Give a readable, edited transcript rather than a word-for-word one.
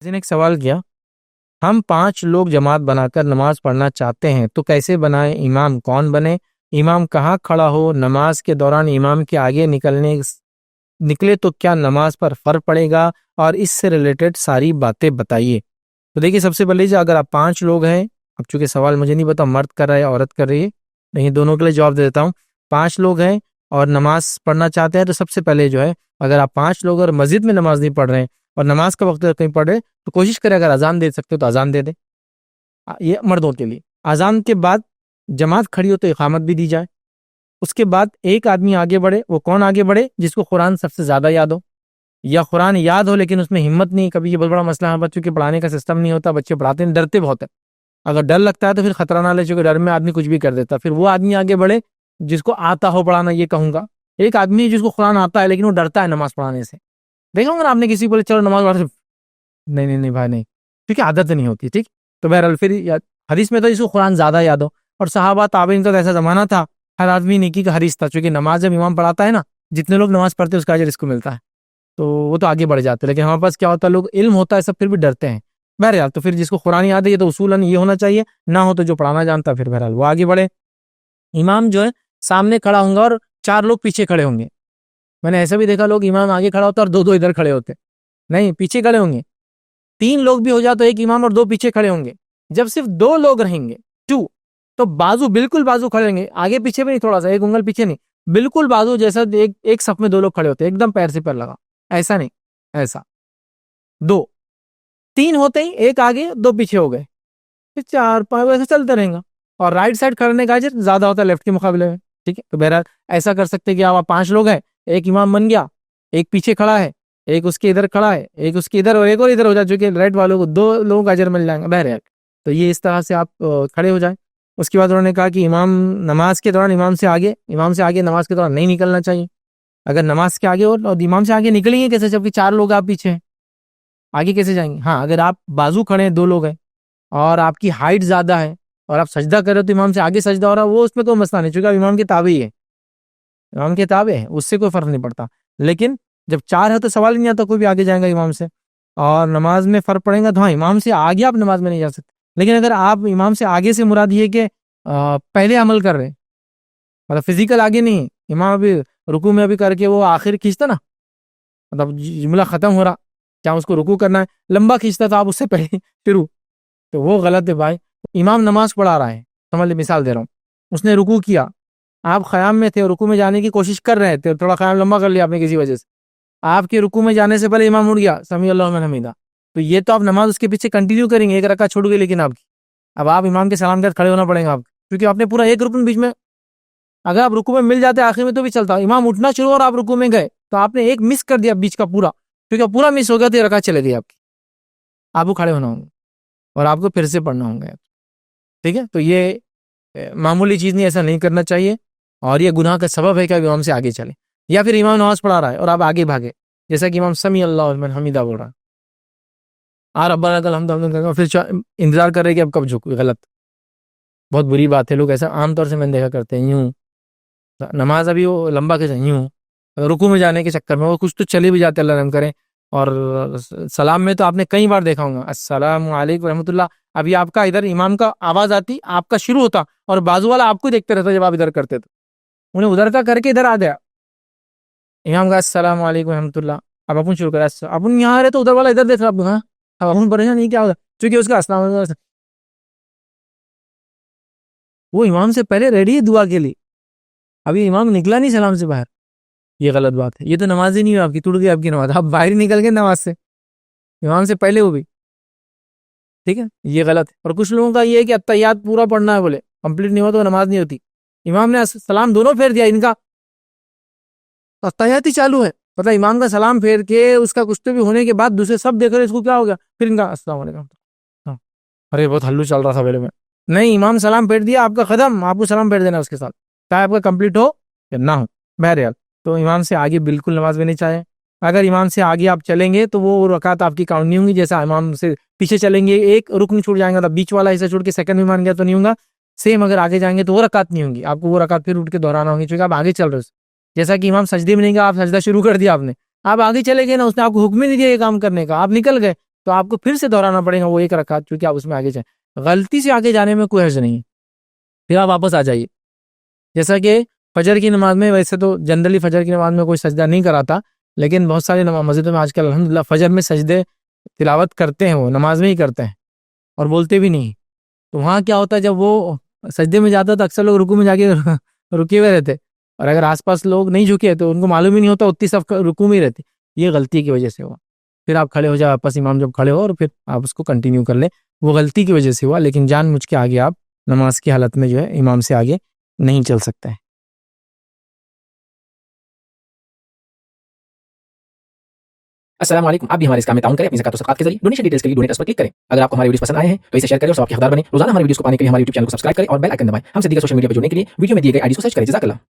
کسی نے ایک سوال کیا، ہم 5 لوگ جماعت بنا کر نماز پڑھنا چاہتے ہیں تو کیسے بنائیں؟ امام کون بنے؟ امام کہاں کھڑا ہو؟ نماز کے دوران امام کے آگے نکلے تو کیا نماز پر فرق پڑے گا؟ اور اس سے ریلیٹڈ ساری باتیں بتائیے۔ تو دیکھیے، سب سے پہلے اگر آپ 5 لوگ ہیں، اب چونکہ سوال مجھے نہیں پتا مرد کر رہا ہے عورت کر رہی ہے، لیکن دونوں کے لیے جواب دے دیتا ہوں۔ 5 لوگ ہیں اور نماز پڑھنا چاہتے ہیں تو سب سے پہلے اگر آپ 5 لوگ اور مسجد میں نماز نہیں پڑھ رہے ہیں اور نماز کا وقت کہیں پڑھ رہے تو کوشش کریں اگر اذان دے سکتے ہو تو اذان دے دیں۔ یہ مردوں کے لیے اذان کے بعد جماعت کھڑی ہو تو اقامت بھی دی جائے۔ اس کے بعد ایک آدمی آگے بڑھے۔ وہ کون آگے بڑھے؟ جس کو قرآن سب سے زیادہ یاد ہو، یا قرآن یاد ہو لیکن اس میں ہمت نہیں۔ کبھی یہ بہت بڑا مسئلہ ہے، بچوں کے پڑھانے کا سسٹم نہیں ہوتا، بچے پڑھاتے ہیں، ڈرتے بہت ہیں۔ اگر ڈر لگتا ہے تو پھر خطرہ نہ لے، چونکہ ڈر میں آدمی کچھ بھی کر دیتا۔ پھر وہ آدمی آگے بڑھے جس کو آتا ہو پڑھانا۔ یہ کہوں گا ایک آدمی جس کو قرآن آتا ہے لیکن وہ ڈرتا ہے نماز پڑھانے سے۔ دیکھا ہوگا آپ نے کسی بولے چلو نماز پڑھ، نہیں بھائی نہیں، کیونکہ عادت نہیں ہوتی۔ ٹھیک، تو بہرحال پھر حدیث میں تو اس کو قرآن زیادہ یاد ہو، اور صحابہ تابعین کا ایسا زمانہ تھا ہر آدمی نیکی کا حریص تھا، چونکہ نماز جب امام پڑھاتا ہے نا، جتنے لوگ نماز پڑھتے ہیں اس کا اجر اس کو ملتا ہے، تو وہ تو آگے بڑھ جاتے ہیں۔ لیکن ہمارے پاس کیا ہوتا ہے، لوگ علم ہوتا ہے سب پھر بھی ڈرتے ہیں۔ بہرحال تو پھر جس کو قرآن یاد ہے یہ تو اصولاً یہ ہونا چاہیے، نہ ہو تو جو پڑھانا جانتا ہے پھر بہرحال وہ آگے بڑھے۔ امام سامنے کھڑا ہوں گا اور 4 لوگ پیچھے کھڑے ہوں گے۔ میں نے ایسا بھی دیکھا لوگ امام آگے کھڑا ہوتا ہے اور 2 ادھر کھڑے ہوتے، نہیں پیچھے کھڑے ہوں گے۔ 3 لوگ بھی ہو جائے تو ایک امام اور 2 پیچھے کھڑے ہوں گے۔ جب صرف 2 لوگ رہیں گے 2، تو بالکل بازو کھڑے ہوں گے، آگے پیچھے بھی نہیں، تھوڑا سا ایک انگل پیچھے نہیں، بالکل بازو جیسا ایک صف میں 2 لوگ کھڑے ہوتے، ایک دم پیر سے پیر لگا، ایسا نہیں، ایسا 2 3 ہوتے ہی ایک آگے 2 پیچھے ہو گئے، پھر 4 5 ایسے چلتے رہیں گا۔ اور رائٹ سائڈ کرنے کا اجر زیادہ ہوتا ہے لیفٹ کے مقابلے میں۔ ٹھیک ہے، تو بہرحال ایسا کر سکتے کہ آپ 5 لوگ ہیں، ایک امام بن گیا، ایک پیچھے کھڑا ہے، ایک اس کے ادھر کھڑا ہے، ایک اس کے ادھر اور ایک اور ادھر ہو جائے، چونکہ رائٹ والوں کو 2 لوگوں کا اجر مل جائے گا۔ بہرحال تو یہ اس طرح سے آپ کھڑے ہو جائیں۔ اس کے بعد انہوں نے کہا کہ امام نماز کے دوران امام سے آگے نماز کے دوران نہیں نکلنا چاہیے۔ اگر نماز کے آگے اور امام سے آگے نکلیں گے کیسے جبکہ 4 لوگ آپ پیچھے ہیں؟ آگے کیسے جائیں گے؟ ہاں، اگر آپ بازو کھڑے ہیں 2 لوگ ہیں اور آپ کی ہائٹ زیادہ ہے اور آپ سجدہ کر رہے ہو تو امام سے آگے سجدہ ہو رہا ہے، وہ اس میں کوئی مسئلہ نہیں، چونکہ آپ امام کے تابعی ہے، امام کے تابع ہے، اس سے کوئی فرق نہیں پڑتا۔ لیکن جب 4 ہے تو سوال نہیں آتا کوئی بھی آگے جائیں گا امام سے، اور نماز میں فرق پڑے گا تو ہاں امام سے آگے آپ نماز میں نہیں جا سکتے۔ لیکن اگر آپ امام سے آگے سے مراد یہ کہ پہلے عمل کر رہے، مطلب فزیکل آگے نہیں، امام ابھی رکوع میں ابھی کر کے وہ آخر کھینچتا نا، مطلب جملہ ختم ہو رہا، کیا اس کو رکوع کرنا ہے، لمبا کھینچتا تھا آپ اس سے پہلے شروع، تو وہ غلط ہے بھائی۔ امام نماز پڑھا رہا ہے، سمجھ لیں، مثال دے رہا ہوں، اس نے رکوع کیا، آپ قیام میں تھے، رکوع میں جانے کی کوشش کر رہے تھے، تھوڑا قیام لمبا کر لیا آپ نے کسی وجہ سے، آپ کے رکوع میں جانے سے پہلے امام اٹھ گیا، سمیع اللہ لمن حمیدہ، تو یہ تو آپ نماز اس کے پیچھے کنٹینیو کریں گے، ایک رکعت چھوٹ گئی لیکن آپ کی، اب آپ امام کے سلام کے ساتھ کھڑے ہونا پڑے گا آپ، کیونکہ آپ نے پورا ایک رکن بیچ میں، اگر آپ رکوع میں مل جاتے آخر میں تو بھی چلتا، امام اٹھنا شروع اور آپ رکوع میں گئے تو آپ نے ایک مس کر دیا بیچ کا پورا، کیونکہ پورا مس ہو گیا تو یہ رکعت چلے گئی آپ کی، آپ کو کھڑے ہونا ہوگا اور آپ کو پھر سے پڑھنا ہوگا۔ ٹھیک ہے، تو یہ معمولی چیز نہیں، ایسا نہیں کرنا چاہیے، اور یہ گناہ کا سبب ہے کہ امام سے آگے چلے، یا پھر امام نماز پڑھا رہا ہے اور آپ آگے بھاگے، جیسا کہ امام سمیع اللہ لمن حمیدہ بول رہا ہے، ربنا لک الحمد، پھر انتظار کر رہے کہ اب کب جھکو، غلط، بہت بری بات ہے۔ لوگ ایسا عام طور سے میں نے دیکھا کرتے ہیں، یوں نماز ابھی وہ لمبا کے یوں رکوع میں جانے کے چکر میں وہ کچھ تو چلے بھی جاتے، اللہ رحم کرے، اور سلام میں تو آپ نے کئی بار دیکھا ہوگا السلام علیکم ورحمۃ اللہ، ابھی آپ کا ادھر امام کا آواز آتی، آپ کا شروع ہوتا اور بازو والا آپ کو دیکھتے رہتا، جب آپ ادھر کرتے تو انہیں ادھر کا کر کے ادھر آ گیا، امام کا السلام علیکم ورحمۃ اللہ، اب اپن شروع کرا، اپن یہاں رہے تو ادھر والا ادھر دیکھ رہا، ہاں اب اپن پریشان نہیں، کیا ہوگا، چونکہ اس کا السلام علیکم، وہ امام سے پہلے ریڈی ہے دعا کے لیے، ابھی امام نکلا نہیں سلام سے باہر، یہ غلط بات ہے، یہ تو نماز ہی نہیں ہوئی آپ کی، ٹوٹ گئی آپ کی نماز، آپ باہر ہی نکل گئے نماز سے، امام سے پہلے وہ بھی، ٹھیک ہے، یہ غلط ہے۔ اور کچھ لوگوں کا یہ ہے کہ اتحیات پورا پڑھنا ہے، بولے کمپلیٹ نہیں ہوا تو نماز نہیں ہوتی، امام نے سلام دونوں پھیر دیا، ان کا اتحیات ہی چالو ہے، پتہ امام کا سلام پھیر کے اس کا کچھ تو بھی ہونے کے بعد دوسرے سب دیکھ رہے اس کو کیا ہو گیا، پھر ان کا السلام علیکم، ارے بہت ہلو چل رہا تھا پہلے میں، نہیں امام سلام پھیر دیا، آپ کا قدم، آپ کو سلام پھیر دینا اس کے ساتھ، چاہے آپ کا کمپلیٹ ہو یا نہ ہو، بہرحال تو امام سے آگے بالکل نماز میں نہیں چاہے، اگر امام سے آگے آپ چلیں گے تو وہ رکعت آپ کی کاؤنٹ نہیں ہوں گی، جیسا امام سے پیچھے چلیں گے ایک رکن چھوٹ جائیں گا تو بیچ والا حصہ چھوڑ کے سیکنڈ میں مان گیا تو نہیں ہوگا، سیم اگر آگے جائیں گے تو وہ رکعت نہیں ہوں گی، آپ کو وہ رکعت پھر اٹھ کے دہرانا ہوگی، چونکہ آپ آگے چل رہے ہو، جیسا کہ امام سجدے میں نہیں گا، آپ سجدہ شروع کر دیا آپ نے، آپ آگے چلے گئے نا، اس نے آپ کو حکم نہیں دیا یہ کام کرنے کا، آپ نکل گئے تو آپ کو پھر سے دہرانا پڑے گا وہ ایک رکعت، کیونکہ آپ اس میں آگے جائیں. غلطی سے آگے جانے میں کوئی حرج نہیں ہے، پھر آپ واپس آ جائیے. جیسا کہ فجر کی نماز میں، ویسے تو جنرلی فجر کی نماز میں کوئی سجدہ نہیں کراتا، لیکن بہت ساری مسجدوں میں آج کل الحمدللہ فجر میں سجدے تلاوت کرتے ہیں، وہ نماز میں ہی کرتے ہیں اور بولتے بھی نہیں. تو وہاں کیا ہوتا ہے، جب وہ سجدے میں جاتا تو اکثر لوگ رکوع میں جا کے رکے ہوئے رہتے، اور اگر آس پاس لوگ نہیں جھکے تو ان کو معلوم ہی نہیں ہوتا، اتنی سب رکوع میں ہی رہتے. یہ غلطی کی وجہ سے ہوا. پھر آپ کھڑے ہو جائے واپس، امام جب کھڑے ہو، اور پھر آپ اس کو کنٹینیو کر لیں. وہ غلطی کی وجہ سے ہوا، لیکن جان مجھ کے آگے آپ نماز کی حالت میں جو ہے امام سے آگے نہیں چل سکتے ہیں. السلام علیکم. آپ بھی ہمارے اس کام میں تعاون کریں اپنی زکات و صدقات کے ذریعے. ڈونیشن ڈیٹیلز کے لیے ڈونیٹ پر کلک کریں. اگر آپ کو ہمارے ویڈیوز پسند آئے ہیں تو اسے شیئر کریں اور سب کے حقدار بنیں. روزانہ ہمارے ویڈیوز کو پانے کے لیے ہمارے یوٹیوب چینل کو سبسکرائب کریں اور بیل آئکن دبائیں. ہم سے دیگر سوشل میڈیا پر جڑنے کے لیے ویڈیو میں دیے گئے آئی ڈی کو سرچ کریں. جزاک اللہ.